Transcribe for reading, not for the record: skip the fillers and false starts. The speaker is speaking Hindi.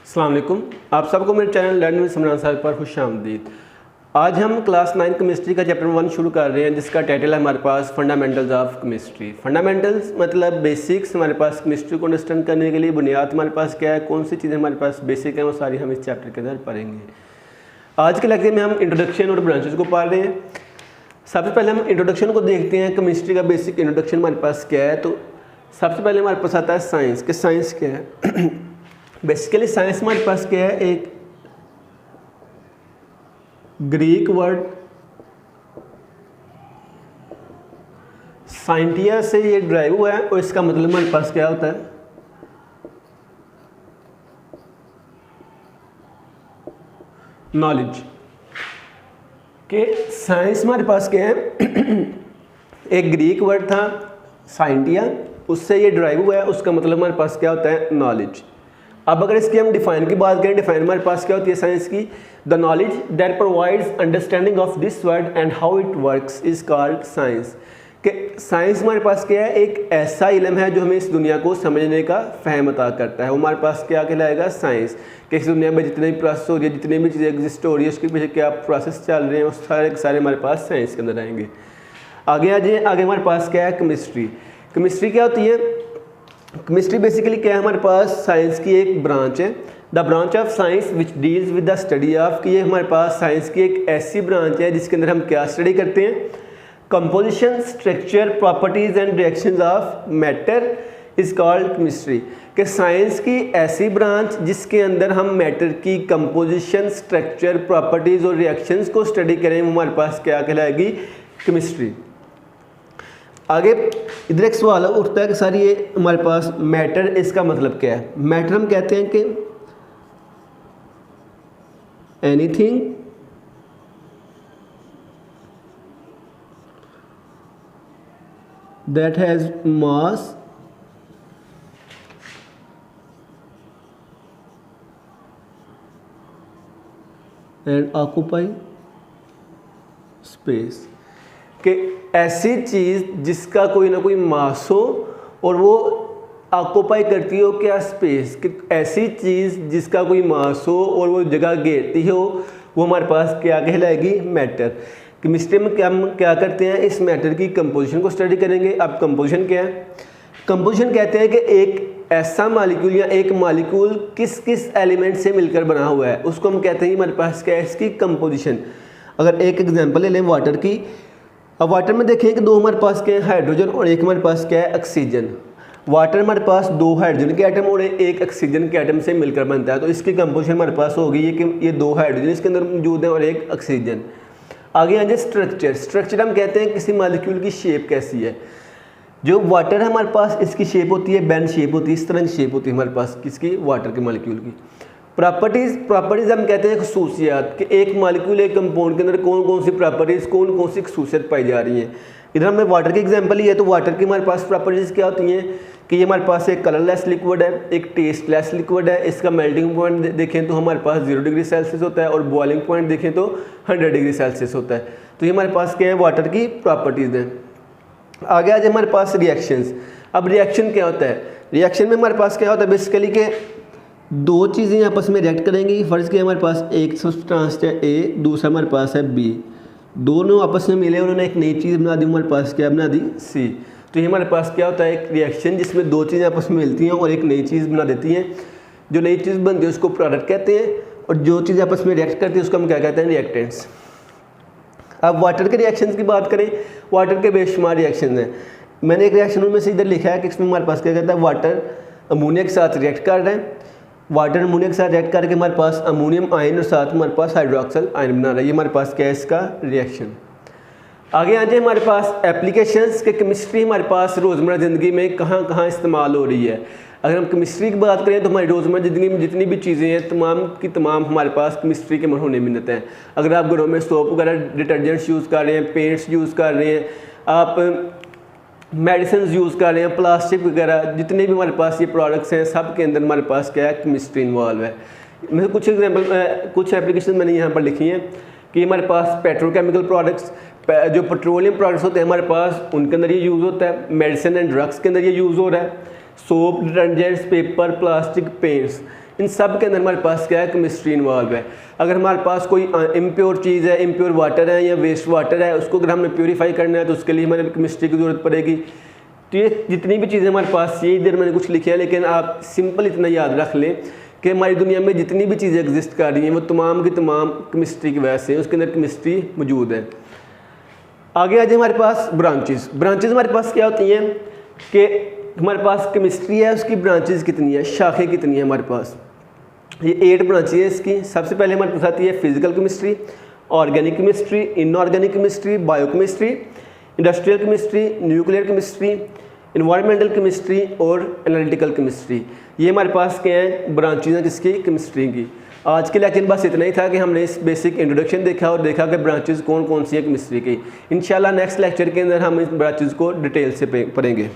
अस्सलाम वालेकुम। आप सबको मेरे चैनल लर्न विद समरान साहब पर खुशामदीद। आज हम क्लास 9 केमिस्ट्री का चैप्टर 1 शुरू कर रहे हैं, जिसका टाइटल है हमारे पास फंडामेंटल्स ऑफ केमिस्ट्री। फंडामेंटल्स मतलब बेसिक्स हमारे पास केमिस्ट्री को अंडरस्टैंड करने के लिए बुनियाद हमारे पास क्या है, कौन सी चीज़ें हमारे पास बेसिक हैं, वो सारी हम इस चैप्टर के अंदर पढ़ेंगे। आज के लेक्चर में हम इंट्रोडक्शन और ब्रांचेस को पढ़ रहे हैं। सबसे पहले हम इंट्रोडक्शन को देखते हैं, केमिस्ट्री का बेसिक इंट्रोडक्शन हमारे पास क्या है। तो सबसे पहले हमारे पास आता है साइंस, कि साइंस क्या है। बेसिकली साइंस हमारे पास क्या है, एक ग्रीक वर्ड साइंटिया से ये ड्राइव हुआ है और इसका मतलब हमारे पास क्या होता है, नॉलेज। कि साइंस हमारे पास क्या है, एक ग्रीक वर्ड था साइंटिया, उससे ये ड्राइव हुआ है, उसका मतलब हमारे पास क्या होता है, नॉलेज। अब अगर इसकी हम डिफाइन की बात करें, डिफाइन हमारे पास क्या होती है साइंस की, the knowledge that provides understanding of this world and how it works is called science. कि साइंस हमारे पास क्या है, एक ऐसा इल्म है जो हमें इस दुनिया को समझने का फहम अता करता है। वो हमारे पास क्या कहलाएगा, साइंस। कि इस दुनिया में जितनी भी प्रोसेस हो रही है, जितनी भी चीज़ें एग्जिस्ट हो रही है, उसके पीछे क्या प्रोसेस चल रहे हैं, उस सारे के सारे हमारे पास साइंस के अंदर आएंगे। आगे आ जाए, आगे हमारे पास क्या है, केमिस्ट्री। केमिस्ट्री क्या होती है, केमिस्ट्री बेसिकली क्या है, हमारे पास साइंस की एक ब्रांच है, the branch of science which deals with the study of. कि ये हमारे पास साइंस की एक ऐसी ब्रांच है जिसके अंदर हम क्या स्टडी करते हैं, composition, structure, properties and reactions of matter is called chemistry. कि साइंस की ऐसी ब्रांच जिसके अंदर हम मैटर की कंपोजिशन, स्ट्रक्चर, प्रॉपर्टीज और रिएक्शंस को स्टडी करें, वो हमारे पास क्या कहलाएगी, केमिस्ट्री। आगे इधर एक सवाल उठता है कि सर ये हमारे पास मैटर, इसका मतलब क्या है। मैटर हम कहते हैं कि anything that has mass and occupy space. कि ऐसी चीज़ जिसका कोई ना कोई मास हो और वो ऑक्यूपाई करती हो क्या, स्पेस। कि ऐसी चीज़ जिसका कोई मास हो और वो जगह घेरती हो, वो हमारे पास क्या कहलाएगी, मैटर। केमिस्ट्री में हम क्या करते हैं, इस मैटर की कंपोजिशन को स्टडी करेंगे। अब कंपोजिशन क्या है, कंपोजिशन कहते हैं कि एक ऐसा मालिक्यूल या एक मालिक्यूल किस किस एलिमेंट से मिलकर बना हुआ है, उसको हम कहते हैं हमारे पास क्या है, इसकी कंपोजिशन। अगर एक एग्जांपल ले लें वाटर की, अब वाटर में देखें कि दो हमारे पास क्या है, हाइड्रोजन, और एक हमारे पास क्या है, ऑक्सीजन। वाटर हमारे पास दो हाइड्रोजन के एटम और एक ऑक्सीजन के एटम से मिलकर बनता है, तो इसकी कंपोजिशन हमारे पास होगी ये कि ये दो हाइड्रोजन इसके अंदर मौजूद है और एक ऑक्सीजन। आगे आ जाए स्ट्रक्चर। स्ट्रक्चर हम कहते हैं किसी मालिक्यूल की शेप कैसी है। जो वाटर है हमारे पास, इसकी शेप होती है बेन शेप होती है, इस तरह की शेप होती है हमारे पास किसकी, वाटर के मालिक्यूल की। प्रॉपर्टीज़, प्रॉपर्टीज़ हम कहते हैं खसूसियात, कि एक मालिक्यूल एक कंपाउंड के अंदर कौन कौन सी प्रॉपर्टीज़, कौन कौन सी खसूसियत पाई जा रही हैं। इधर हमने वाटर की एग्जांपल ली है, तो वाटर की हमारे पास प्रॉपर्टीज़ क्या होती हैं कि ये हमारे पास एक कलरलेस लिक्विड है, एक टेस्टलेस लिक्विड है। इसका मेल्टिंग पॉइंट देखें तो हमारे पास 0 डिग्री सेल्सियस होता है और बॉइलिंग पॉइंट देखें तो 100 डिग्री सेल्सियस होता है। तो ये हमारे पास क्या है, वाटर की प्रॉपर्टीज़ हैं। आगे आज हमारे पास रिएक्शंस। अब रिएक्शन क्या होता है, रिएक्शन में हमारे पास क्या होता है, बेसिकली के दो चीज़ें आपस में रिएक्ट करेंगी। फर्स्ट किया हमारे पास एक सब्सटेंस है ए, दूसरा हमारे पास है बी, दोनों आपस में मिले, उन्होंने एक नई चीज़ बना दी, हमारे पास क्या बना दी, सी। तो ये हमारे पास क्या होता है, एक रिएक्शन जिसमें दो चीज़ें आपस में मिलती हैं और एक नई चीज़ बना देती हैं। जो नई चीज़ बनती है उसको प्रोडक्ट कहते हैं, और जो चीज़ आपस में रिएक्ट करती है उसको हम क्या कहते हैं, रिएक्टेंट्स। अब वाटर के रिएक्शंस की बात करें, वाटर के बेशुमार रिएक्शन हैं। मैंने एक रिएक्शन में से इधर लिखा है कि इसमें हमारे पास क्या कहता है, वाटर अमोनिया के साथ रिएक्ट कर रहे हैं, वाटर अमोनिया के साथ रिएक्ट करके हमारे पास अमोनियम आयन और साथ हमारे पास हाइड्रोक्सल आयन बना रहा है। ये हमारे पास क्या है, इसका रिएक्शन। आगे आ जाए हमारे पास एप्लीकेशंस के केमिस्ट्री हमारे पास रोज़मर्रा ज़िंदगी में कहाँ कहाँ इस्तेमाल हो रही है। अगर हम केमिस्ट्री की बात करें तो हमारी रोज़मर्रा ज़िंदगी में जितनी भी चीज़ें हैं तमाम की तमाम हमारे पास केमिस्ट्री के मरहूने मिलते हैं। अगर आप घरों में सोप वगैरह डिटर्जेंट्स यूज़ कर रहे हैं, पेंट्स यूज़ कर रहे हैं, आप मेडिसिन यूज़ कर रहे हैं, प्लास्टिक वगैरह, जितने भी हमारे पास ये प्रोडक्ट्स हैं सब के अंदर हमारे पास क्या है, केमिस्ट्री इन्वॉल्व है। मैं कुछ एग्जांपल, कुछ एप्लीकेशन मैंने यहाँ पर लिखी हैं कि हमारे पास पेट्रोकेमिकल प्रोडक्ट्स, जो पेट्रोलियम प्रोडक्ट्स होते हैं हमारे पास, उनके अंदर ये यूज़ होता है। मेडिसिन एंड ड्रग्स के अंदर ये यूज़ हो रहा है। Soap, detergents, paper, plastic, paints, इन सब के अंदर हमारे पास क्या है, केमिस्ट्री इन्वॉल्व है। अगर हमारे पास कोई इम्प्योर चीज़ है, इम्प्योर वाटर है या वेस्ट वाटर है, उसको अगर हमने प्योरीफाई करना है तो उसके लिए हमें केमिस्ट्री की ज़रूरत पड़ेगी। तो ये जितनी भी चीज़ें हमारे पास, ये इधर मैंने कुछ लिखे हैं, लेकिन आप सिंपल इतना याद रख लें कि हमारी दुनिया में जितनी भी चीज़ें एग्जिस्ट कर रही हैं वो तमाम की तमाम केमिस्ट्री की वजह से, उसके अंदर केमिस्ट्री मौजूद है। आगे आ जाए हमारे पास ब्रांचेस। ब्रांचेस हमारे पास क्या होती हैं कि हमारे पास केमिस्ट्री है, उसकी ब्रांचेस कितनी है, शाखें कितनी है हमारे पास। ये 8 ब्रांचेस है इसकी। सबसे पहले हमारे पास आती है physical chemistry, organic chemistry, inorganic chemistry, biochemistry, industrial chemistry, nuclear chemistry, environmental chemistry और एनालिटिकल केमिस्ट्री। ये हमारे पास क्या है, ब्रांचेज हैं किसकी, केमिस्ट्री की। आज के लेक्चर बस इतना ही था कि हमने इस बेसिक इंट्रोडक्शन देखा और देखा कि ब्रांचेज कौन कौन सी है केमिस्ट्री की। इंशाल्लाह नेक्स्ट लेक्चर के अंदर हम इस ब्रांचेज को डिटेल से पढ़ेंगे।